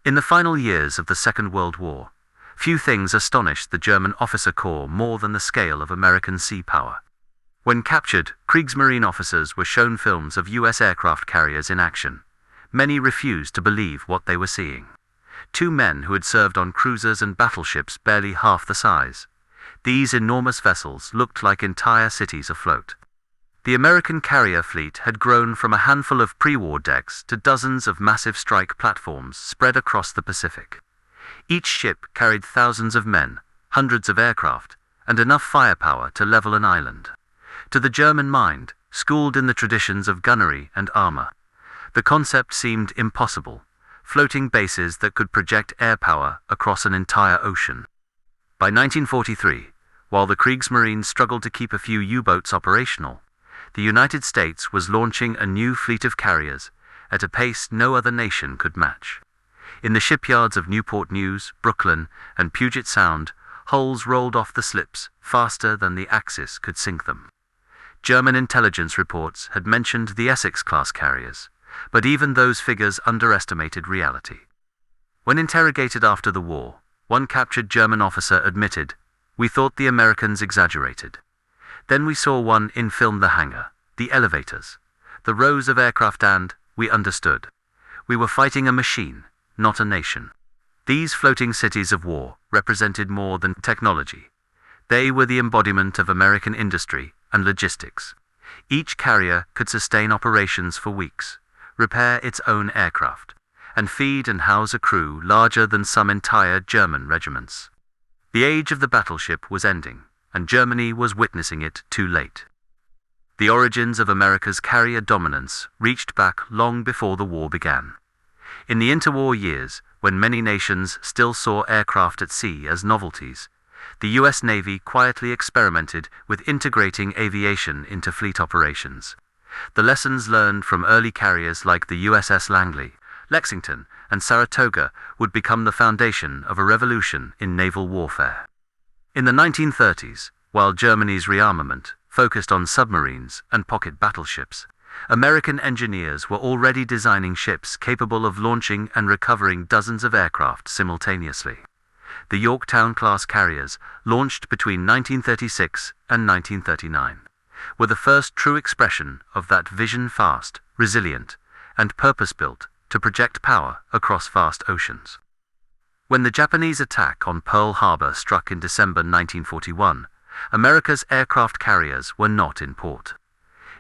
In the final years of the Second World War, few things astonished the German officer corps more than the scale of American sea power. When captured, Kriegsmarine officers were shown films of U.S. aircraft carriers in action. Many refused to believe what they were seeing. Two men who had served on cruisers and battleships barely half the size. These enormous vessels looked like entire cities afloat. The American carrier fleet had grown from a handful of pre-war decks to dozens of massive strike platforms spread across the Pacific. Each ship carried thousands of men, hundreds of aircraft, and enough firepower to level an island. To the German mind, schooled in the traditions of gunnery and armor, the concept seemed impossible, floating bases that could project air power across an entire ocean. By 1943, while the Kriegsmarine struggled to keep a few U-boats operational, the United States was launching a new fleet of carriers at a pace no other nation could match. In the shipyards of Newport News, Brooklyn, and Puget Sound, hulls rolled off the slips faster than the Axis could sink them. German intelligence reports had mentioned the Essex-class carriers, but even those figures underestimated reality. When interrogated after the war, one captured German officer admitted, "We thought the Americans exaggerated. Then we saw one in-film the hangar, the elevators, the rows of aircraft and, we understood. We were fighting a machine, not a nation." These floating cities of war represented more than technology. They were the embodiment of American industry and logistics. Each carrier could sustain operations for weeks, repair its own aircraft, and feed and house a crew larger than some entire German regiments. The age of the battleship was ending, and Germany was witnessing it too late. The origins of America's carrier dominance reached back long before the war began. In the interwar years, when many nations still saw aircraft at sea as novelties, the U.S. Navy quietly experimented with integrating aviation into fleet operations. The lessons learned from early carriers like the USS Langley, Lexington, and Saratoga would become the foundation of a revolution in naval warfare. In the 1930s, while Germany's rearmament focused on submarines and pocket battleships, American engineers were already designing ships capable of launching and recovering dozens of aircraft simultaneously. The Yorktown-class carriers, launched between 1936 and 1939, were the first true expression of that vision, fast, resilient, and purpose-built to project power across vast oceans. When the Japanese attack on Pearl Harbor struck in December 1941, America's aircraft carriers were not in port.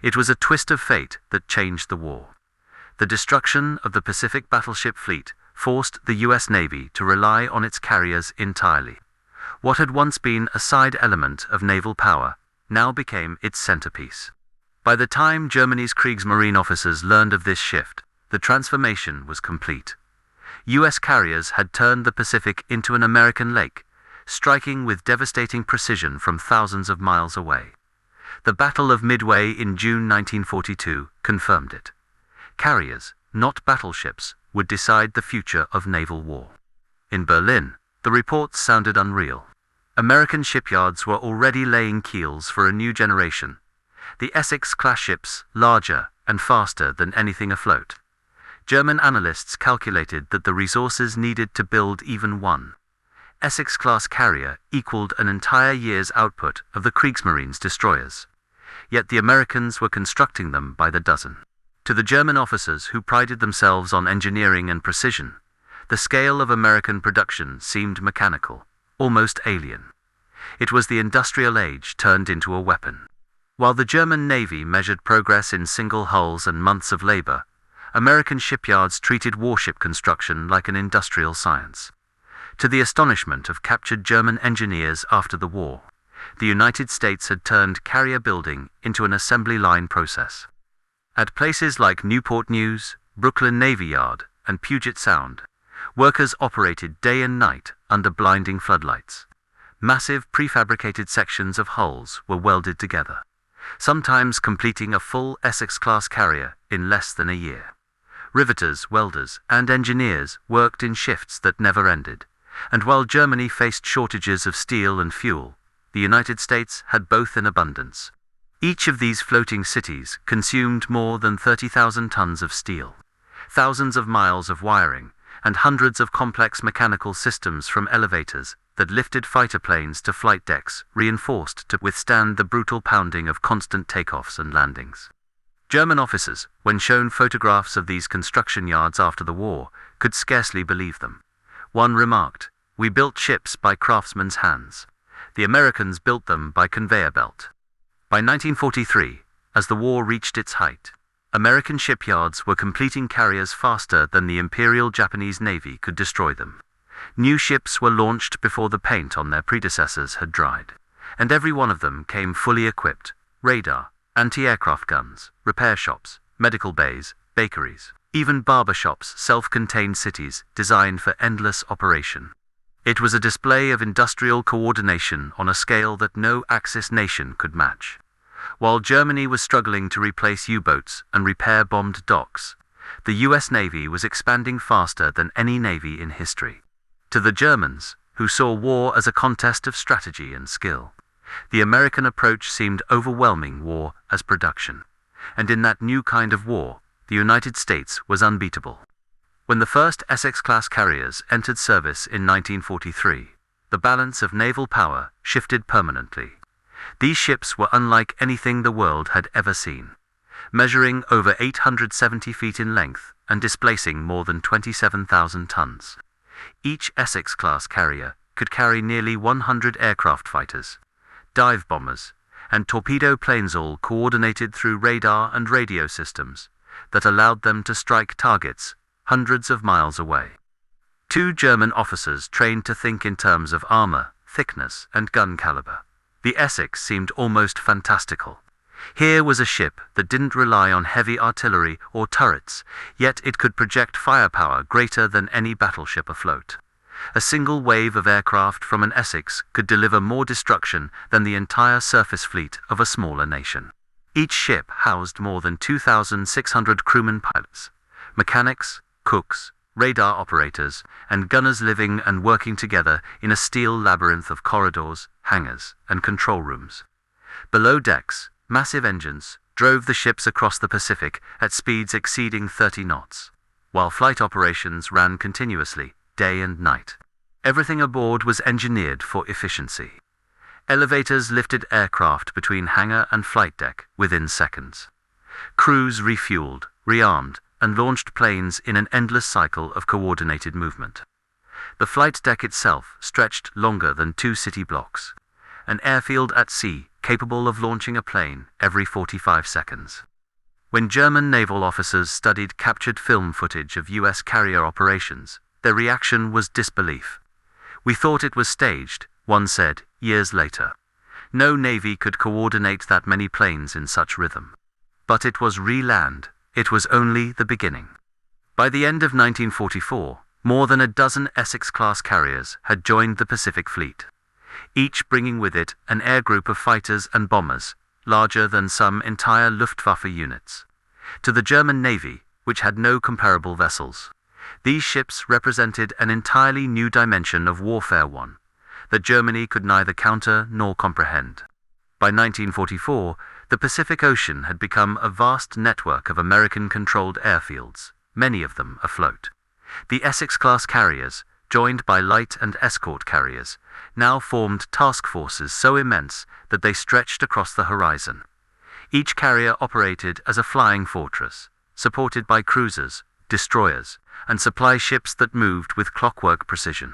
It was a twist of fate that changed the war. The destruction of the Pacific battleship fleet forced the U.S. Navy to rely on its carriers entirely. What had once been a side element of naval power now became its centerpiece. By the time Germany's Kriegsmarine officers learned of this shift, the transformation was complete. U.S. carriers had turned the Pacific into an American lake, striking with devastating precision from thousands of miles away. The Battle of Midway in June 1942 confirmed it. Carriers, not battleships, would decide the future of naval war. In Berlin, the reports sounded unreal. American shipyards were already laying keels for a new generation. The Essex-class ships, larger and faster than anything afloat. German analysts calculated that the resources needed to build even one Essex-class carrier equaled an entire year's output of the Kriegsmarine's destroyers. Yet the Americans were constructing them by the dozen. To the German officers who prided themselves on engineering and precision, the scale of American production seemed mechanical, almost alien. It was the industrial age turned into a weapon. While the German Navy measured progress in single hulls and months of labor, American shipyards treated warship construction like an industrial science. To the astonishment of captured German engineers after the war, the United States had turned carrier building into an assembly line process. At places like Newport News, Brooklyn Navy Yard, and Puget Sound, workers operated day and night under blinding floodlights. Massive prefabricated sections of hulls were welded together, sometimes completing a full Essex-class carrier in less than a year. Riveters, welders, and engineers worked in shifts that never ended, and while Germany faced shortages of steel and fuel, the United States had both in abundance. Each of these floating cities consumed more than 30,000 tons of steel, thousands of miles of wiring, and hundreds of complex mechanical systems from elevators that lifted fighter planes to flight decks, reinforced to withstand the brutal pounding of constant takeoffs and landings. German officers, when shown photographs of these construction yards after the war, could scarcely believe them. One remarked, "We built ships by craftsmen's hands. The Americans built them by conveyor belt." By 1943, as the war reached its height, American shipyards were completing carriers faster than the Imperial Japanese Navy could destroy them. New ships were launched before the paint on their predecessors had dried, and every one of them came fully equipped: radar, anti-aircraft guns, repair shops, medical bays, bakeries, even barber shops, self-contained cities designed for endless operation. It was a display of industrial coordination on a scale that no Axis nation could match. While Germany was struggling to replace U-boats and repair bombed docks, the US Navy was expanding faster than any navy in history. To the Germans, who saw war as a contest of strategy and skill, the American approach seemed overwhelming war as production. And in that new kind of war, the United States was unbeatable. When the first Essex-class carriers entered service in 1943, the balance of naval power shifted permanently. These ships were unlike anything the world had ever seen, measuring over 870 feet in length and displacing more than 27,000 tons. Each Essex-class carrier could carry nearly 100 aircraft fighters, dive bombers, and torpedo planes, all coordinated through radar and radio systems that allowed them to strike targets hundreds of miles away. Two German officers trained to think in terms of armor, thickness, and gun caliber. The Essex seemed almost fantastical. Here was a ship that didn't rely on heavy artillery or turrets, yet it could project firepower greater than any battleship afloat. A single wave of aircraft from an Essex could deliver more destruction than the entire surface fleet of a smaller nation. Each ship housed more than 2,600 crewmen, pilots, mechanics, cooks, radar operators, and gunners living and working together in a steel labyrinth of corridors, hangars, and control rooms. Below decks, massive engines drove the ships across the Pacific at speeds exceeding 30 knots, while flight operations ran continuously, day and night. Everything aboard was engineered for efficiency. Elevators lifted aircraft between hangar and flight deck within seconds. Crews refueled, rearmed, and launched planes in an endless cycle of coordinated movement. The flight deck itself stretched longer than 2 city blocks, an airfield at sea capable of launching a plane every 45 seconds. When German naval officers studied captured film footage of US carrier operations, their reaction was disbelief. "We thought it was staged," one said, years later. "No navy could coordinate that many planes in such rhythm." But it was re-land. It was only the beginning. By the end of 1944, more than a dozen Essex-class carriers had joined the Pacific Fleet, each bringing with it an air group of fighters and bombers, larger than some entire Luftwaffe units. To the German Navy, which had no comparable vessels, these ships represented an entirely new dimension of warfare, one that Germany could neither counter nor comprehend. By 1944, the Pacific Ocean had become a vast network of American-controlled airfields, many of them afloat. The Essex-class carriers, joined by light and escort carriers, now formed task forces so immense that they stretched across the horizon. Each carrier operated as a flying fortress, supported by cruisers, destroyers, and supply ships that moved with clockwork precision.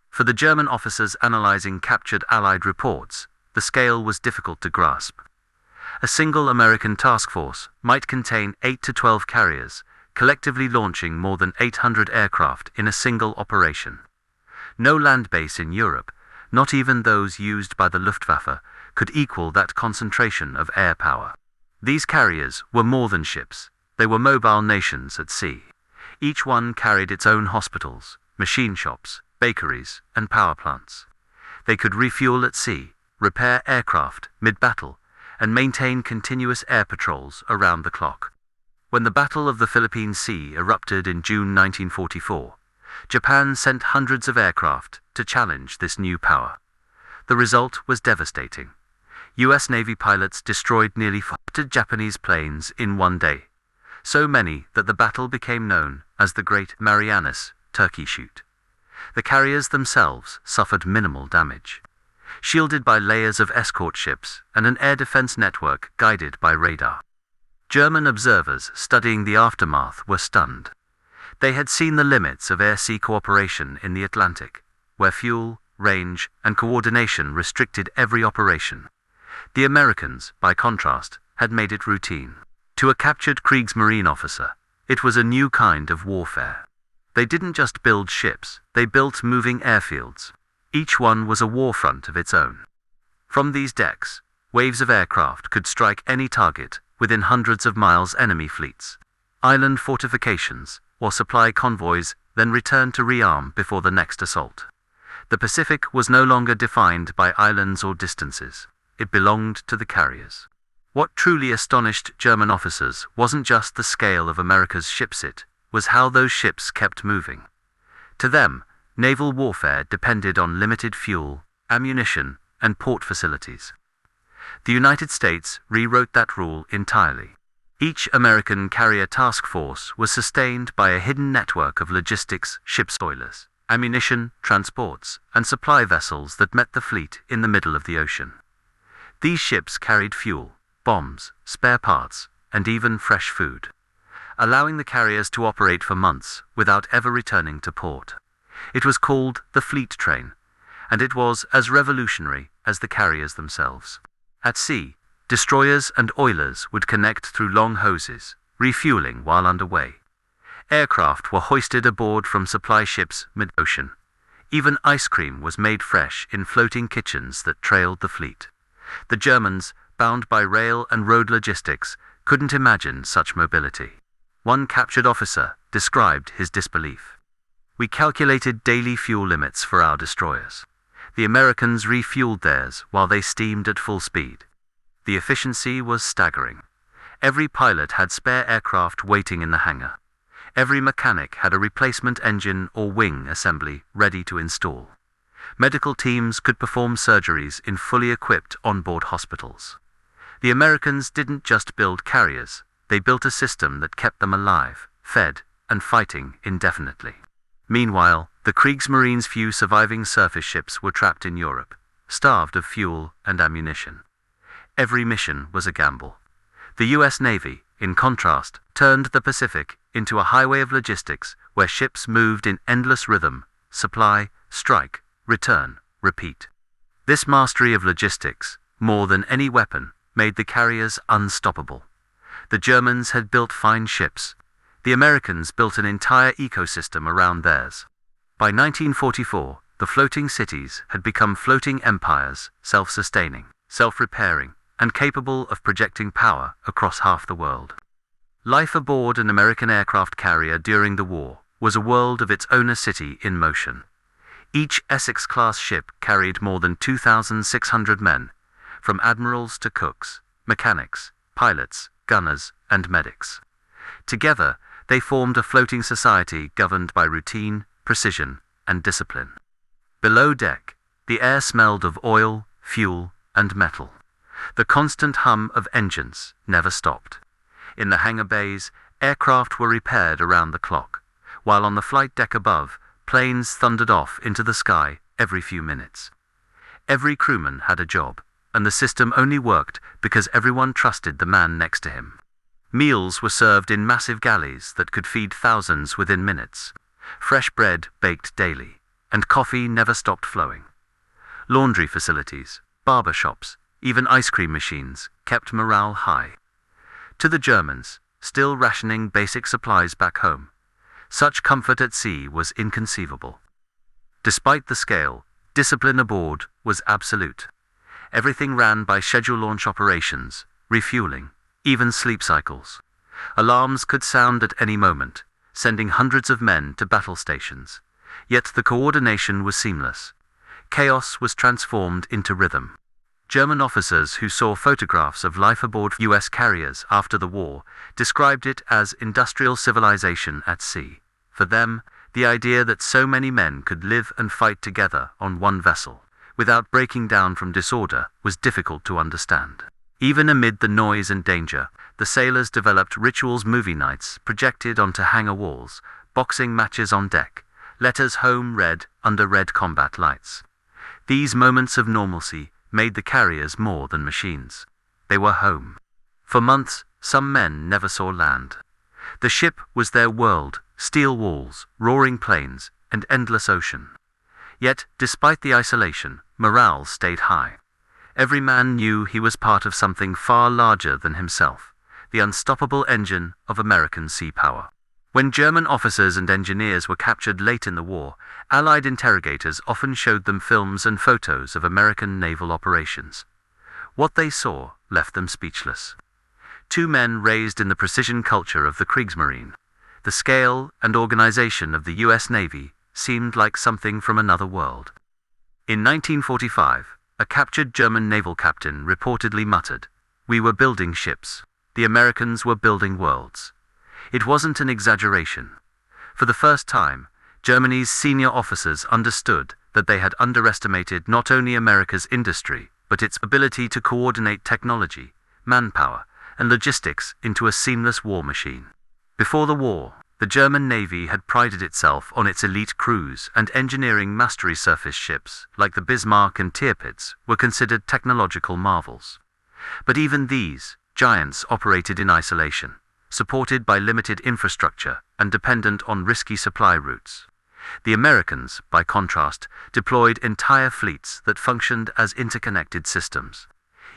For the German officers analyzing captured Allied reports, the scale was difficult to grasp. A single American task force might contain 8 to 12 carriers, collectively launching more than 800 aircraft in a single operation. No land base in Europe, not even those used by the Luftwaffe, could equal that concentration of air power. These carriers were more than ships. They were mobile nations at sea. Each one carried its own hospitals, machine shops, bakeries, and power plants. They could refuel at sea, repair aircraft mid-battle, and maintain continuous air patrols around the clock. When the Battle of the Philippine Sea erupted in June 1944, Japan sent hundreds of aircraft to challenge this new power. The result was devastating. US Navy pilots destroyed nearly 400 Japanese planes in one day, so many that the battle became known as the Great Marianas turkey shoot. The carriers themselves suffered minimal damage, shielded by layers of escort ships and an air defense network guided by radar. German observers studying the aftermath were stunned. They had seen the limits of air-sea cooperation in the Atlantic, where fuel, range, and coordination restricted every operation. The Americans, by contrast, had made it routine. To a captured Kriegsmarine officer, it was a new kind of warfare. They didn't just build ships, they built moving airfields. Each one was a war front of its own. From these decks, waves of aircraft could strike any target within hundreds of miles. Enemy fleets, island fortifications, or supply convoys then returned to rearm before the next assault. The Pacific was no longer defined by islands or distances. It belonged to the carriers. What truly astonished German officers wasn't just the scale of America's ships, it was how those ships kept moving. To them, naval warfare depended on limited fuel, ammunition, and port facilities. The United States rewrote that rule entirely. Each American carrier task force was sustained by a hidden network of logistics, ship spoilers, ammunition, transports, and supply vessels that met the fleet in the middle of the ocean. These ships carried fuel, bombs, spare parts, and even fresh food, allowing the carriers to operate for months without ever returning to port. It was called the fleet train, and it was as revolutionary as the carriers themselves. At sea, destroyers and oilers would connect through long hoses, refueling while underway. Aircraft were hoisted aboard from supply ships mid-ocean. Even ice cream was made fresh in floating kitchens that trailed the fleet. The Germans, bound by rail and road logistics, couldn't imagine such mobility. One captured officer described his disbelief. "We calculated daily fuel limits for our destroyers. The Americans refueled theirs while they steamed at full speed. The efficiency was staggering. Every pilot had spare aircraft waiting in the hangar. Every mechanic had a replacement engine or wing assembly ready to install. Medical teams could perform surgeries in fully equipped onboard hospitals. The Americans didn't just build carriers, they built a system that kept them alive, fed, and fighting indefinitely." Meanwhile, the Kriegsmarine's few surviving surface ships were trapped in Europe, starved of fuel and ammunition. Every mission was a gamble. The U.S. Navy, in contrast, turned the Pacific into a highway of logistics where ships moved in endless rhythm: supply, strike, return, repeat. This mastery of logistics, more than any weapon, made the carriers unstoppable. The Germans had built fine ships. The Americans built an entire ecosystem around theirs. By 1944, the floating cities had become floating empires, self-sustaining, self-repairing, and capable of projecting power across half the world. Life aboard an American aircraft carrier during the war was a world of its own, a city in motion. Each Essex-class ship carried more than 2,600 men, from admirals to cooks, mechanics, pilots, gunners, and medics. Together, they formed a floating society governed by routine, precision, and discipline. Below deck, the air smelled of oil, fuel, and metal. The constant hum of engines never stopped. In the hangar bays, aircraft were repaired around the clock, while on the flight deck above, planes thundered off into the sky every few minutes. Every crewman had a job, and the system only worked because everyone trusted the man next to him. Meals were served in massive galleys that could feed thousands within minutes. Fresh bread baked daily, and coffee never stopped flowing. Laundry facilities, barber shops, even ice cream machines kept morale high. To the Germans, still rationing basic supplies back home, such comfort at sea was inconceivable. Despite the scale, discipline aboard was absolute. Everything ran by schedule launch operations, refueling, even sleep cycles. Alarms could sound at any moment, sending hundreds of men to battle stations. Yet the coordination was seamless. Chaos was transformed into rhythm. German officers who saw photographs of life aboard U.S. carriers after the war described it as industrial civilization at sea. For them, the idea that so many men could live and fight together on one vessel, without breaking down from disorder, was difficult to understand. Even amid the noise and danger, the sailors developed rituals: movie nights projected onto hangar walls, boxing matches on deck, letters home read under red combat lights. These moments of normalcy made the carriers more than machines. They were home. For months, some men never saw land. The ship was their world, steel walls, roaring plains, and endless ocean. Yet, despite the isolation, morale stayed high. Every man knew he was part of something far larger than himself, the unstoppable engine of American sea power. When German officers and engineers were captured late in the war, Allied interrogators often showed them films and photos of American naval operations. What they saw left them speechless. Two men raised in the precision culture of the Kriegsmarine. The scale and organization of the U.S. Navy seemed like something from another world. In 1945, a captured German naval captain reportedly muttered, "We were building ships. The Americans were building worlds." It wasn't an exaggeration. For the first time, Germany's senior officers understood that they had underestimated not only America's industry, but its ability to coordinate technology, manpower, and logistics into a seamless war machine. Before the war, the German Navy had prided itself on its elite crews, and engineering mastery. Surface ships, like the Bismarck and Tirpitz, were considered technological marvels. But even these giants operated in isolation, supported by limited infrastructure and dependent on risky supply routes. The Americans, by contrast, deployed entire fleets that functioned as interconnected systems.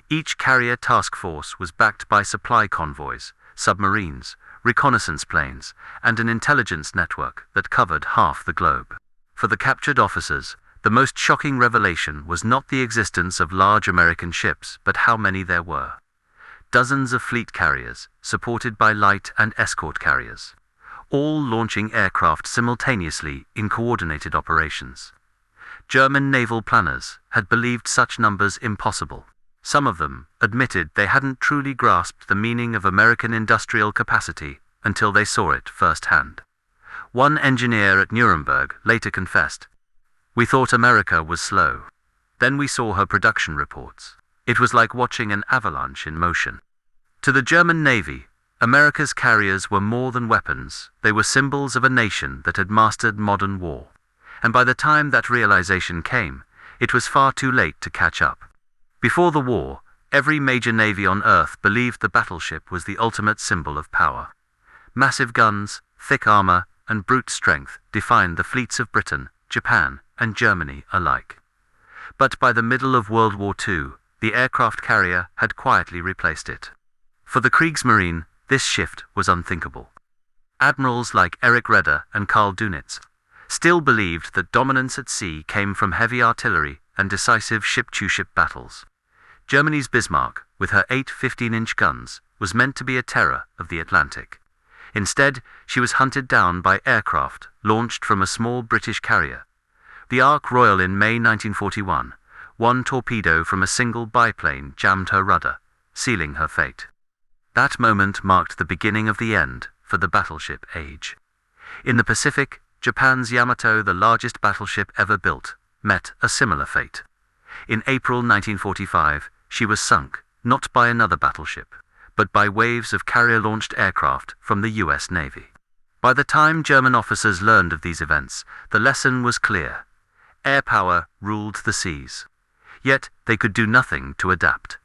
Each carrier task force was backed by supply convoys, submarines, reconnaissance planes, and an intelligence network that covered half the globe. For the captured officers, the most shocking revelation was not the existence of large American ships, but how many there were. Dozens of fleet carriers, supported by light and escort carriers, all launching aircraft simultaneously in coordinated operations. German naval planners had believed such numbers impossible. Some of them admitted they hadn't truly grasped the meaning of American industrial capacity until they saw it firsthand. One engineer at Nuremberg later confessed, "We thought America was slow. Then we saw her production reports. It was like watching an avalanche in motion." To the German Navy, America's carriers were more than weapons. They were symbols of a nation that had mastered modern war. And by the time that realization came, it was far too late to catch up. Before the war, every major navy on Earth believed the battleship was the ultimate symbol of power. Massive guns, thick armor, and brute strength defined the fleets of Britain, Japan, and Germany alike. But by the middle of World War II, the aircraft carrier had quietly replaced it. For the Kriegsmarine, this shift was unthinkable. Admirals like Erich Raeder and Karl Dönitz still believed that dominance at sea came from heavy artillery and decisive ship-to-ship battles. Germany's Bismarck, with her 8 15-inch guns, was meant to be a terror of the Atlantic. Instead, she was hunted down by aircraft launched from a small British carrier. The Ark Royal in May 1941, one torpedo from a single biplane jammed her rudder, sealing her fate. That moment marked the beginning of the end for the battleship age. In the Pacific, Japan's Yamato, the largest battleship ever built, met a similar fate. In April 1945, she was sunk, not by another battleship, but by waves of carrier-launched aircraft from the U.S. Navy. By the time German officers learned of these events, the lesson was clear. Air power ruled the seas. Yet they could do nothing to adapt.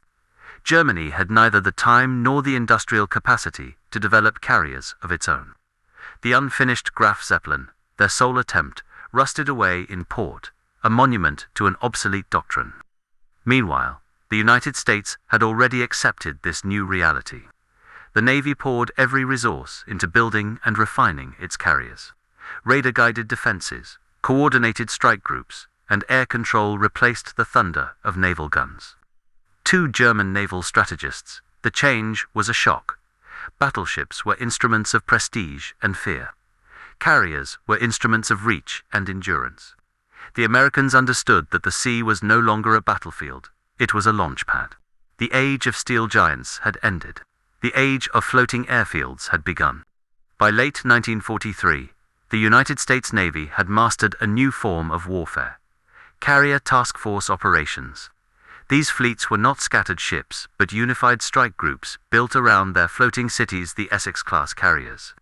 Germany had neither the time nor the industrial capacity to develop carriers of its own. The unfinished Graf Zeppelin, their sole attempt, rusted away in port, a monument to an obsolete doctrine. Meanwhile, the United States had already accepted this new reality. The Navy poured every resource into building and refining its carriers. Radar-guided defenses, coordinated strike groups, and air control replaced the thunder of naval guns. To German naval strategists, the change was a shock. Battleships were instruments of prestige and fear. Carriers were instruments of reach and endurance. The Americans understood that the sea was no longer a battlefield, it was a launch pad. The age of steel giants had ended. The age of floating airfields had begun. By late 1943, the United States Navy had mastered a new form of warfare: carrier task force operations. These fleets were not scattered ships, but unified strike groups built around their floating cities, the Essex-class carriers.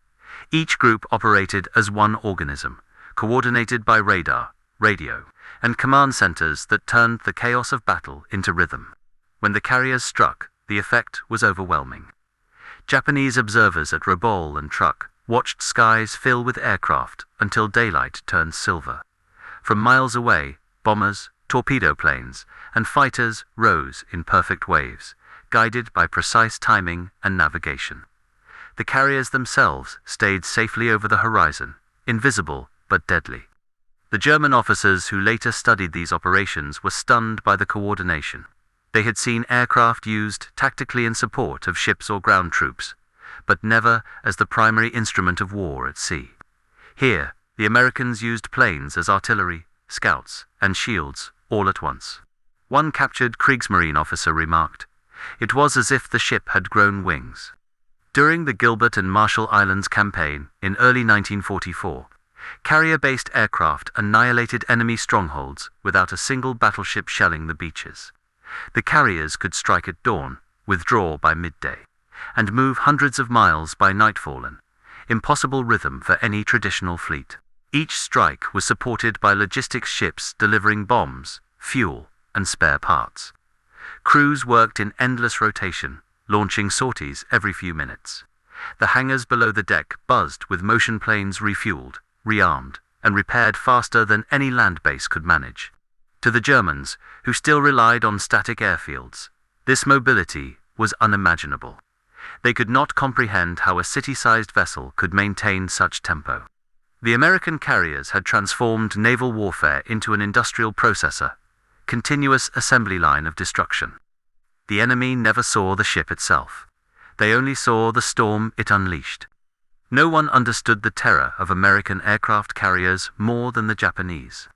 Each group operated as one organism, coordinated by radar, radio, and command centers that turned the chaos of battle into rhythm. When the carriers struck, the effect was overwhelming. Japanese observers at Rabaul and Truk watched skies fill with aircraft until daylight turned silver. From miles away, bombers, torpedo planes, and fighters rose in perfect waves, guided by precise timing and navigation. The carriers themselves stayed safely over the horizon, invisible but deadly. The German officers who later studied these operations were stunned by the coordination. They had seen aircraft used tactically in support of ships or ground troops, but never as the primary instrument of war at sea. Here, the Americans used planes as artillery, scouts, and shields all at once. One captured Kriegsmarine officer remarked, "It was as if the ship had grown wings." During the Gilbert and Marshall Islands campaign in early 1944, carrier-based aircraft annihilated enemy strongholds without a single battleship shelling the beaches. The carriers could strike at dawn, withdraw by midday, and move hundreds of miles by nightfall, an impossible rhythm for any traditional fleet. Each strike was supported by logistics ships delivering bombs, fuel, and spare parts. Crews worked in endless rotation, launching sorties every few minutes. The hangars below the deck buzzed with motion planes refueled, rearmed, and repaired faster than any land base could manage. To the Germans, who still relied on static airfields, this mobility was unimaginable. They could not comprehend how a city-sized vessel could maintain such tempo. The American carriers had transformed naval warfare into an industrial processor, continuous assembly line of destruction. The enemy never saw the ship itself. They only saw the storm it unleashed. No one understood the terror of American aircraft carriers more than the Japanese.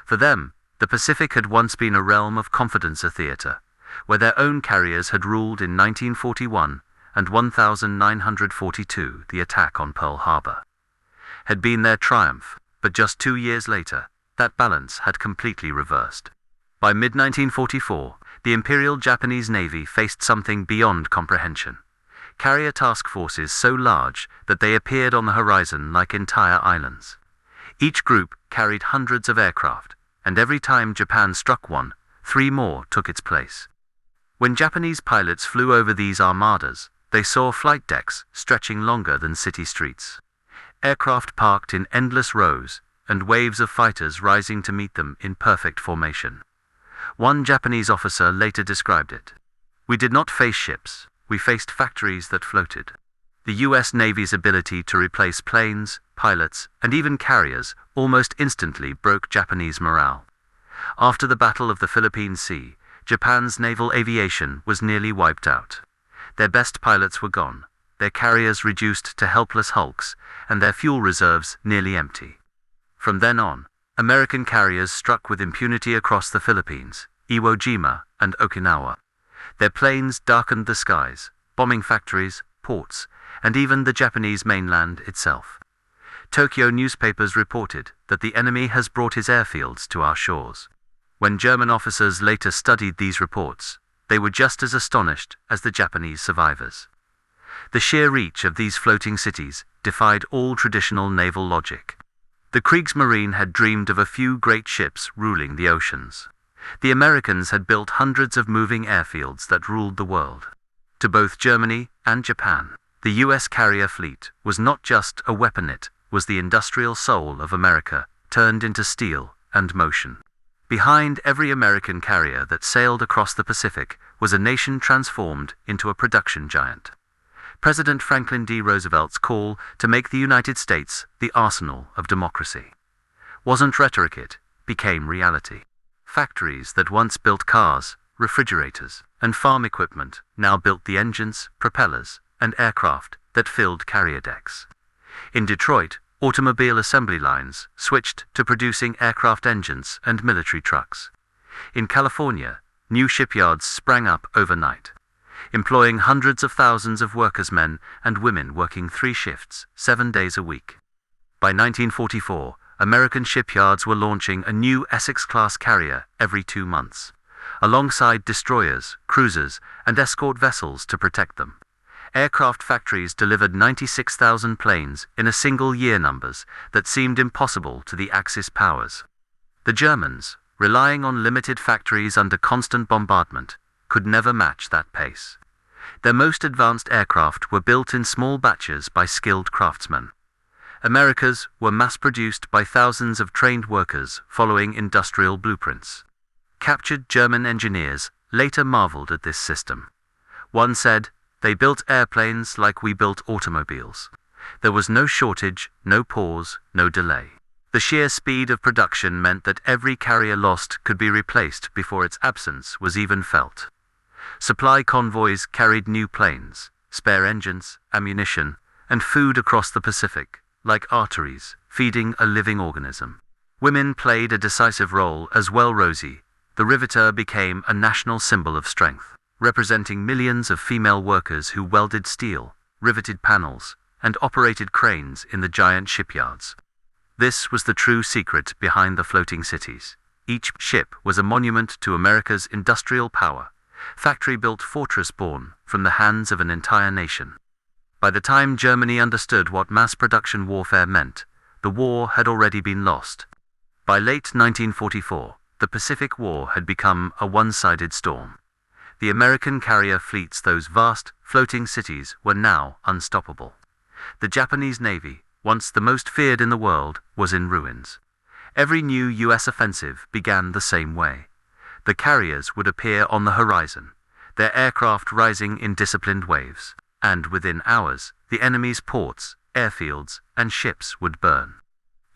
For them, the Pacific had once been a realm of confidence, a theater, where their own carriers had ruled in 1941 and 1942. The attack on Pearl Harbor had been their triumph, but just 2 years later, that balance had completely reversed. By mid-1944, the Imperial Japanese Navy faced something beyond comprehension. Carrier task forces so large that they appeared on the horizon like entire islands. Each group carried hundreds of aircraft, and every time Japan struck one, 3 more took its place. When Japanese pilots flew over these armadas, they saw flight decks stretching longer than city streets. Aircraft parked in endless rows, and waves of fighters rising to meet them in perfect formation. One Japanese officer later described it. "We did not face ships, we faced factories that floated." The US Navy's ability to replace planes, pilots, and even carriers almost instantly broke Japanese morale. After the Battle of the Philippine Sea, Japan's naval aviation was nearly wiped out. Their best pilots were gone, their carriers reduced to helpless hulks, and their fuel reserves nearly empty. From then on, American carriers struck with impunity across the Philippines, Iwo Jima, and Okinawa. Their planes darkened the skies, bombing factories, ports, and even the Japanese mainland itself. Tokyo newspapers reported that the enemy has brought his airfields to our shores. When German officers later studied these reports, they were just as astonished as the Japanese survivors. The sheer reach of these floating cities defied all traditional naval logic. The Kriegsmarine had dreamed of a few great ships ruling the oceans. The Americans had built hundreds of moving airfields that ruled the world. To both Germany and Japan, the U.S. carrier fleet was not just a weapon, it was the industrial soul of America, turned into steel and motion. Behind every American carrier that sailed across the Pacific was a nation transformed into a production giant. President Franklin D. Roosevelt's call to make the United States the arsenal of democracy wasn't rhetoric, it became reality. Factories that once built cars, refrigerators, and farm equipment now built the engines, propellers, and aircraft that filled carrier decks. In Detroit, automobile assembly lines switched to producing aircraft engines and military trucks. In California, new shipyards sprang up overnight, employing hundreds of thousands of workers, men and women working 3 shifts, 7 days a week. By 1944, American shipyards were launching a new Essex-class carrier every 2 months, alongside destroyers, cruisers, and escort vessels to protect them. Aircraft factories delivered 96,000 planes in a single year, numbers that seemed impossible to the Axis powers. The Germans, relying on limited factories under constant bombardment, could never match that pace. Their most advanced aircraft were built in small batches by skilled craftsmen. America's were mass-produced by thousands of trained workers following industrial blueprints. Captured German engineers later marveled at this system. One said, "They built airplanes like we built automobiles. There was no shortage, no pause, no delay." The sheer speed of production meant that every carrier lost could be replaced before its absence was even felt. Supply convoys carried new planes, spare engines, ammunition, and food across the Pacific, like arteries, feeding a living organism. Women played a decisive role as well. Rosie, the riveter, became a national symbol of strength, representing millions of female workers who welded steel, riveted panels, and operated cranes in the giant shipyards. This was the true secret behind the floating cities. Each ship was a monument to America's industrial power, factory-built fortress born from the hands of an entire nation. By the time Germany understood what mass production warfare meant, the war had already been lost. By late 1944, the Pacific War had become a one-sided storm. The American carrier fleets, those vast, floating cities, were now unstoppable. The Japanese Navy, once the most feared in the world, was in ruins. Every new U.S. offensive began the same way. The carriers would appear on the horizon, their aircraft rising in disciplined waves, and within hours, the enemy's ports, airfields, and ships would burn.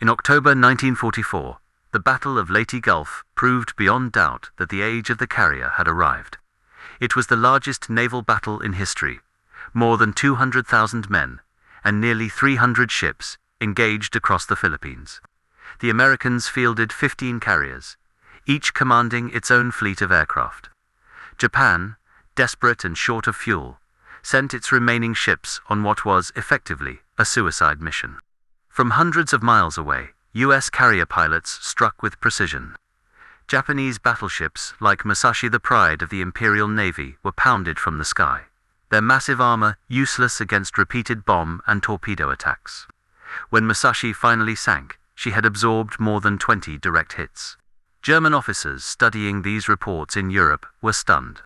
In October 1944, the Battle of Leyte Gulf proved beyond doubt that the age of the carrier had arrived. It was the largest naval battle in history. More than 200,000 men and nearly 300 ships engaged across the Philippines. The Americans fielded 15 carriers, each commanding its own fleet of aircraft. Japan, desperate and short of fuel, sent its remaining ships on what was effectively a suicide mission. From hundreds of miles away, U.S. carrier pilots struck with precision. Japanese battleships like Musashi, the pride of the Imperial Navy, were pounded from the sky, their massive armor useless against repeated bomb and torpedo attacks. When Musashi finally sank, she had absorbed more than 20 direct hits. German officers studying these reports in Europe were stunned.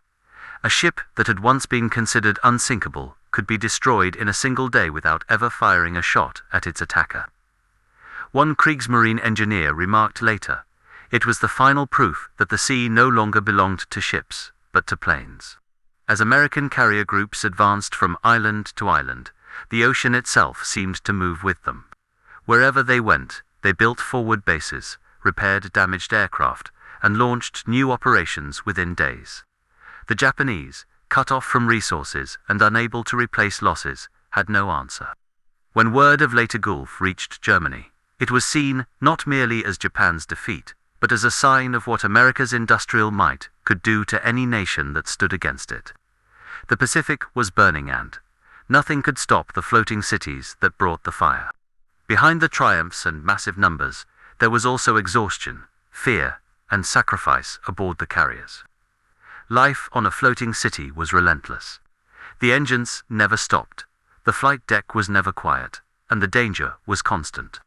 A ship that had once been considered unsinkable could be destroyed in a single day without ever firing a shot at its attacker. One Kriegsmarine engineer remarked later, "It was the final proof that the sea no longer belonged to ships, but to planes." As American carrier groups advanced from island to island, the ocean itself seemed to move with them. Wherever they went, they built forward bases, repaired damaged aircraft, and launched new operations within days. The Japanese, cut off from resources and unable to replace losses, had no answer. When word of Leyte Gulf reached Germany, it was seen not merely as Japan's defeat, but as a sign of what America's industrial might could do to any nation that stood against it. The Pacific was burning, and nothing could stop the floating cities that brought the fire. Behind the triumphs and massive numbers, there was also exhaustion, fear, and sacrifice aboard the carriers. Life on a floating city was relentless. The engines never stopped, the flight deck was never quiet, and the danger was constant.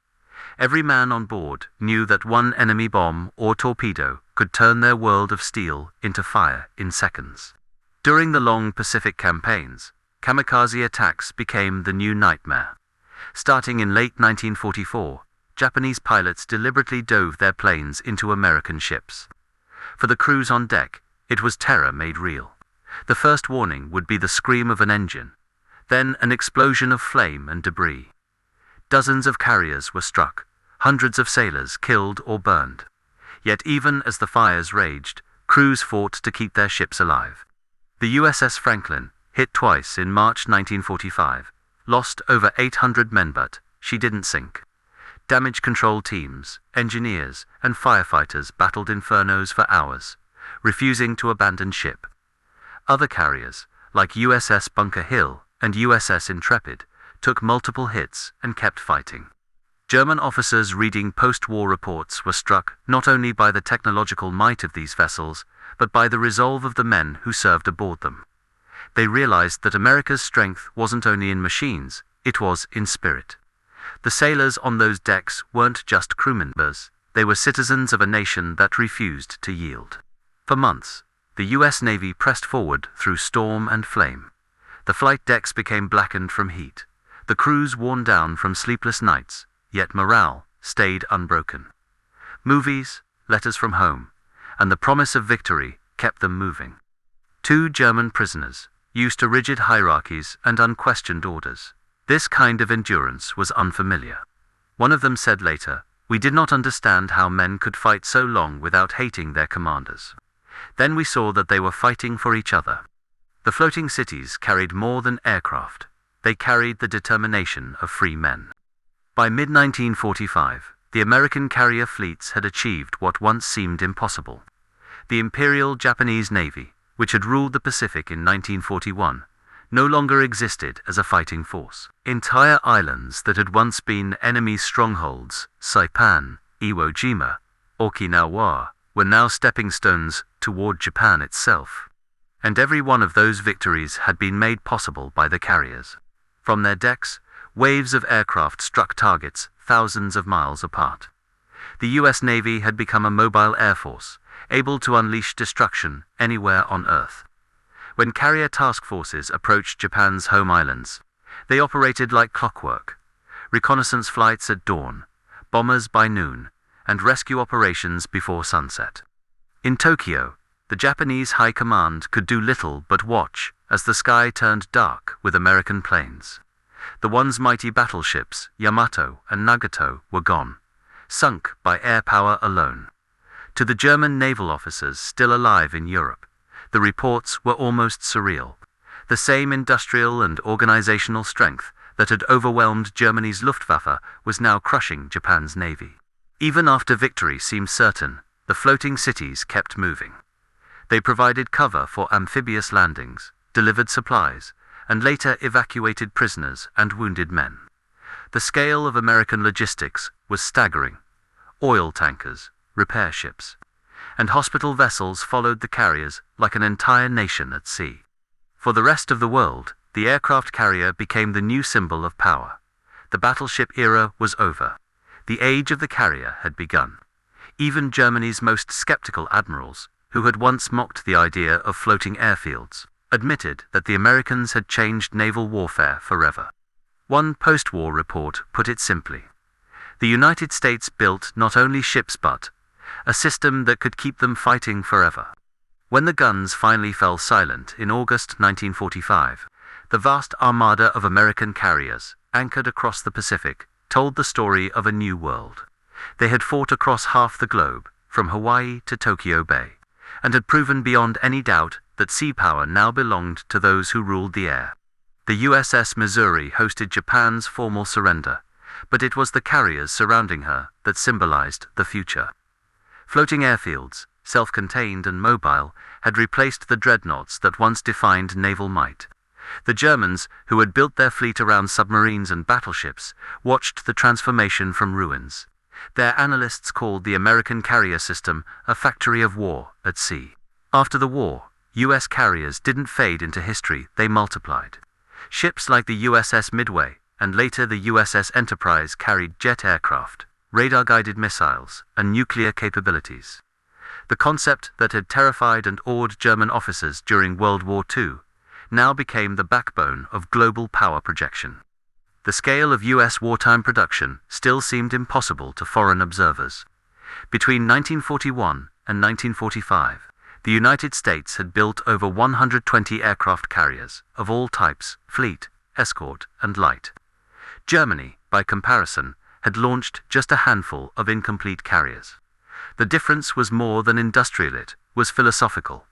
Every man on board knew that one enemy bomb or torpedo could turn their world of steel into fire in seconds. During the long Pacific campaigns, kamikaze attacks became the new nightmare. Starting in late 1944, Japanese pilots deliberately dove their planes into American ships. For the crews on deck, it was terror made real. The first warning would be the scream of an engine, then an explosion of flame and debris. Dozens of carriers were struck, hundreds of sailors killed or burned. Yet even as the fires raged, crews fought to keep their ships alive. The USS Franklin, hit twice in March 1945, lost over 800 men, but she didn't sink. Damage control teams, engineers, and firefighters battled infernos for hours, refusing to abandon ship. Other carriers, like USS Bunker Hill and USS Intrepid, took multiple hits and kept fighting. German officers reading post-war reports were struck not only by the technological might of these vessels, but by the resolve of the men who served aboard them. They realized that America's strength wasn't only in machines, it was in spirit. The sailors on those decks weren't just crew members, they were citizens of a nation that refused to yield. For months, the U.S. Navy pressed forward through storm and flame. The flight decks became blackened from heat, the crews worn down from sleepless nights, yet morale stayed unbroken. Movies, letters from home, and the promise of victory kept them moving. 2 German prisoners, used to rigid hierarchies and unquestioned orders. This kind of endurance was unfamiliar. One of them said later, "We did not understand how men could fight so long without hating their commanders. Then we saw that they were fighting for each other." The floating cities carried more than aircraft. They carried the determination of free men. By mid-1945, the American carrier fleets had achieved what once seemed impossible. The Imperial Japanese Navy, which had ruled the Pacific in 1941, no longer existed as a fighting force. Entire islands that had once been enemy strongholds, Saipan, Iwo Jima, Okinawa, were now stepping stones toward Japan itself. And every one of those victories had been made possible by the carriers. From their decks, waves of aircraft struck targets thousands of miles apart. The U.S. Navy had become a mobile air force, able to unleash destruction anywhere on Earth. When carrier task forces approached Japan's home islands, they operated like clockwork. Reconnaissance flights at dawn, bombers by noon, and rescue operations before sunset. In Tokyo, the Japanese High Command could do little but watch as the sky turned dark with American planes. The once mighty battleships, Yamato and Nagato, were gone, sunk by air power alone. To the German naval officers still alive in Europe, the reports were almost surreal. The same industrial and organizational strength that had overwhelmed Germany's Luftwaffe was now crushing Japan's navy. Even after victory seemed certain, the floating cities kept moving. They provided cover for amphibious landings, delivered supplies, and later evacuated prisoners and wounded men. The scale of American logistics was staggering. Oil tankers, repair ships, and hospital vessels followed the carriers like an entire nation at sea. For the rest of the world, the aircraft carrier became the new symbol of power. The battleship era was over. The age of the carrier had begun. Even Germany's most skeptical admirals, who had once mocked the idea of floating airfields, admitted that the Americans had changed naval warfare forever. One post-war report put it simply: the United States built not only ships but a system that could keep them fighting forever. When the guns finally fell silent in August 1945, the vast armada of American carriers, anchored across the Pacific, told the story of a new world. They had fought across half the globe, from Hawaii to Tokyo Bay, and had proven beyond any doubt that sea power now belonged to those who ruled the air. The USS Missouri hosted Japan's formal surrender, but it was the carriers surrounding her that symbolized the future. Floating airfields, self-contained and mobile, had replaced the dreadnoughts that once defined naval might. The Germans, who had built their fleet around submarines and battleships, watched the transformation from ruins. Their analysts called the American carrier system a factory of war at sea. After the war, U.S. carriers didn't fade into history, they multiplied. Ships like the USS Midway, and later the USS Enterprise, carried jet aircraft, radar-guided missiles, and nuclear capabilities. The concept that had terrified and awed German officers during World War II now became the backbone of global power projection. The scale of U.S. wartime production still seemed impossible to foreign observers. Between 1941 and 1945, the United States had built over 120 aircraft carriers of all types, fleet, escort, and light. Germany, by comparison, had launched just a handful of incomplete carriers. The difference was more than industrial, it was philosophical.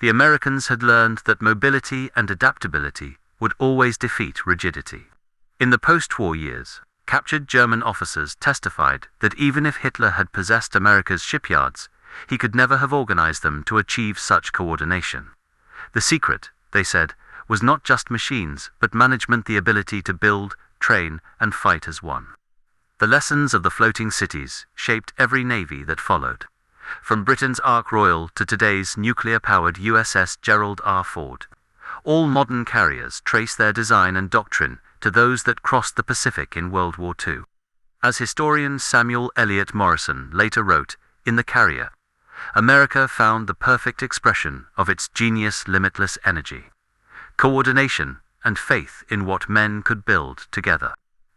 The Americans had learned that mobility and adaptability would always defeat rigidity. In the post-war years, captured German officers testified that even if Hitler had possessed America's shipyards, he could never have organized them to achieve such coordination. The secret, they said, was not just machines, but management, the ability to build, train, and fight as one. The lessons of the floating cities shaped every navy that followed. From Britain's Ark Royal to today's nuclear-powered USS Gerald R. Ford, All modern carriers trace their design and doctrine to those that crossed the Pacific in World War II. As historian Samuel Eliot Morison later wrote, in The Carrier, America found the perfect expression of its genius, limitless energy, coordination, and faith in what men could build together.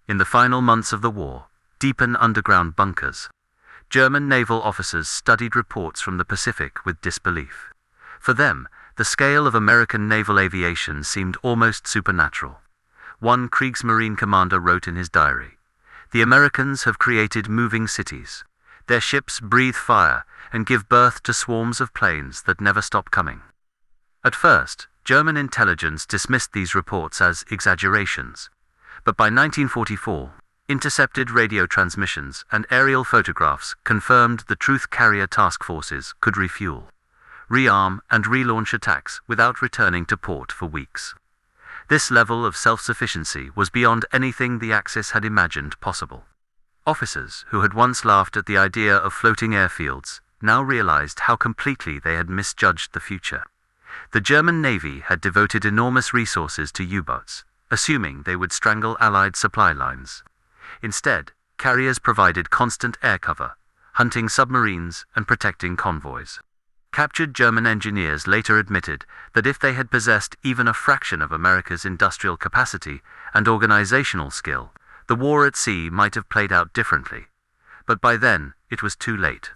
In the final months of the war, deep in underground bunkers, German naval officers studied reports from the Pacific with disbelief. For them, the scale of American naval aviation seemed almost supernatural. One Kriegsmarine commander wrote in his diary, "The Americans have created moving cities. Their ships breathe fire and give birth to swarms of planes that never stop coming." At first, German intelligence dismissed these reports as exaggerations, but by 1944, intercepted radio transmissions and aerial photographs confirmed the truth. Carrier task forces could refuel, rearm, and relaunch attacks without returning to port for weeks. This level of self-sufficiency was beyond anything the Axis had imagined possible. Officers who had once laughed at the idea of floating airfields now realized how completely they had misjudged the future. The German Navy had devoted enormous resources to U-boats, assuming they would strangle Allied supply lines. Instead, carriers provided constant air cover, hunting submarines and protecting convoys. Captured German engineers later admitted that if they had possessed even a fraction of America's industrial capacity and organizational skill, the war at sea might have played out differently. But by then, it was too late.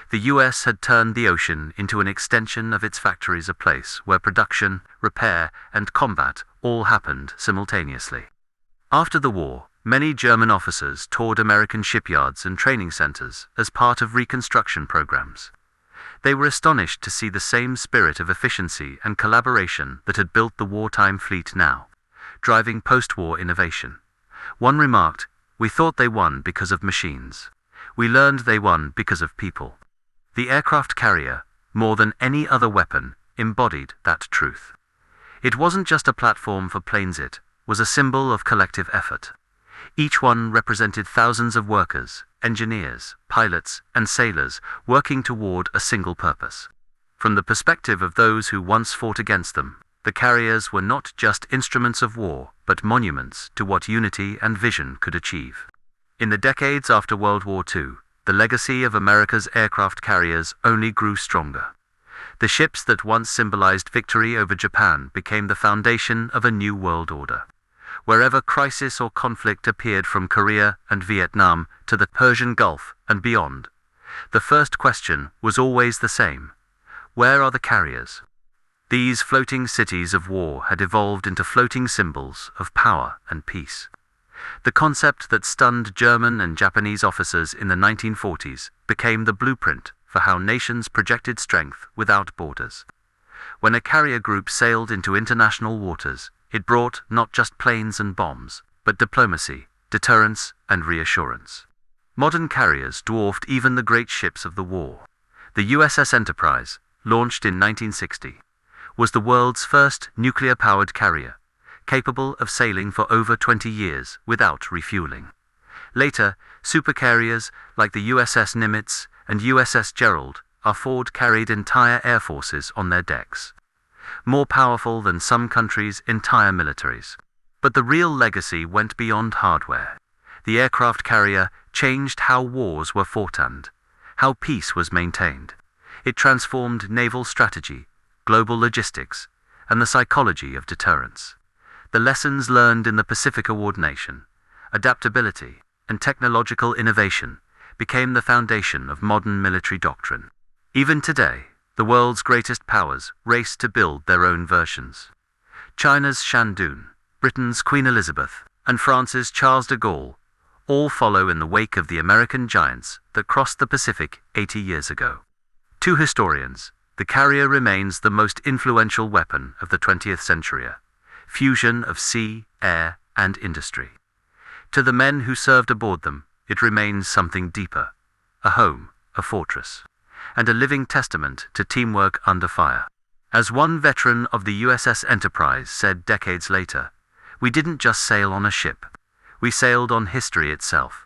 The US had turned the ocean into an extension of its factories, a place where production, repair, and combat all happened simultaneously. After the war, many German officers toured American shipyards and training centers as part of reconstruction programs. They were astonished to see the same spirit of efficiency and collaboration that had built the wartime fleet now, driving post-war innovation. One remarked, "We thought they won because of machines. We learned they won because of people." The aircraft carrier, more than any other weapon, embodied that truth. It wasn't just a platform for planes, it was a symbol of collective effort. Each one represented thousands of workers, engineers, pilots, and sailors working toward a single purpose. From the perspective of those who once fought against them, the carriers were not just instruments of war, but monuments to what unity and vision could achieve. In the decades after World War II, the legacy of America's aircraft carriers only grew stronger. The ships that once symbolized victory over Japan became the foundation of a new world order. Wherever crisis or conflict appeared, from Korea and Vietnam to the Persian Gulf and beyond, the first question was always the same: where are the carriers? These floating cities of war had evolved into floating symbols of power and peace. The concept that stunned German and Japanese officers in the 1940s became the blueprint for how nations projected strength without borders. When a carrier group sailed into international waters, it brought not just planes and bombs, but diplomacy, deterrence, and reassurance. Modern carriers dwarfed even the great ships of the war. The USS Enterprise, launched in 1960, was the world's first nuclear-powered carrier, capable of sailing for over 20 years without refueling. Later, supercarriers like the USS Nimitz and USS Gerald carried entire air forces on their decks, more powerful than some countries' entire militaries. But the real legacy went beyond hardware. The aircraft carrier changed how wars were fought and how peace was maintained. It transformed naval strategy, global logistics, and the psychology of deterrence. The lessons learned in the Pacific coordination, adaptability, and technological innovation became the foundation of modern military doctrine. Even today, the world's greatest powers race to build their own versions. China's Shandong, Britain's Queen Elizabeth, and France's Charles de Gaulle all follow in the wake of the American giants that crossed the Pacific 80 years ago. To historians, the carrier remains the most influential weapon of the 20th century, fusion of sea, air, and industry. To the men who served aboard them, it remains something deeper: a home, a fortress, and a living testament to teamwork under fire. As one veteran of the USS Enterprise said decades later, "We didn't just sail on a ship. We sailed on history itself."